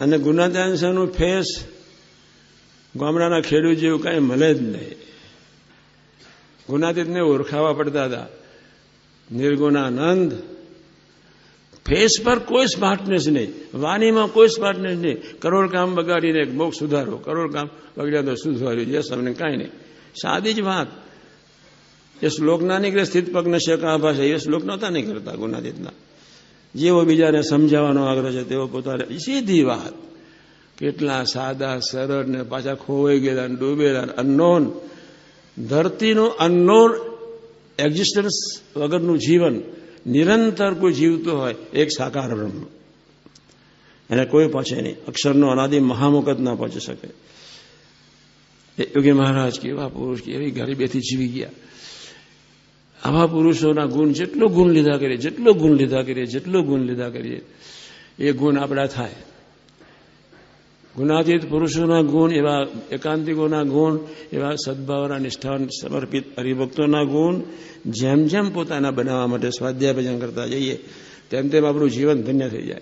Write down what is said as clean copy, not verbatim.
અને ગુણાતીતાનંદનું ફેસ ગામડાના ખેડૂત જેવું કાંઈ મળે જ નહીં. ગુણાતીતને ઓળખાવા પડતા હતા. નિર્ગુણાનંદ ફેસ પર કોઈ સ્માર્ટનેસ નહીં, વાણીમાં કોઈ સ્માર્ટનેસ નહીં. કરોડ કામ બગાડીને મોક્ષ સુધારો, કરોડ કામ બગડ્યા તો સુધાર્યું, જે તમને કાંઈ નહીં. સાદી જ વાત. એ શ્લોક ના નીકળે, સ્થિત પગ ન શકા ભાષા, એ શ્લોક નહોતા નહીં કરતા ગુણાતીતના. જેવો બીજાને સમજાવવાનો આગ્રહ છે તેવો પોતાને સીધી વાત. કેટલા સાદા સરળ ને પાછા ખોવાઈ ગયેલા ડૂબેલા અનનોન, ધરતીનું અનનોન એક્ઝિસ્ટન્સ વગરનું જીવન નિરંતર કોઈ જીવતો હોય, એક સાકાર બ્રહ્મ, એને કોઈ પહોંચે નહીં. અક્ષરનો અનાદિ મહામુકત ના પહોંચી શકે. યોગી મહારાજ કેવા પુરુષ, એવી ગરીબેથી જીવી ગયા. આવા પુરુષોના ગુણ જેટલો ગુણ લીધા કરીએ એ ગુણ આપણા થાય. ગુણાતીત પુરુષોના ગુણ, એવા એકાંતિકોના ગુણ, એવા સદભાવના નિષ્ઠાન સમર્પિત હરિભક્તોના ગુણ જેમ જેમ પોતાના બનાવવા માટે સ્વાધ્યાય ભજન કરતા જઈએ તેમ તેમ આપણું જીવન ધન્ય થઈ જાય.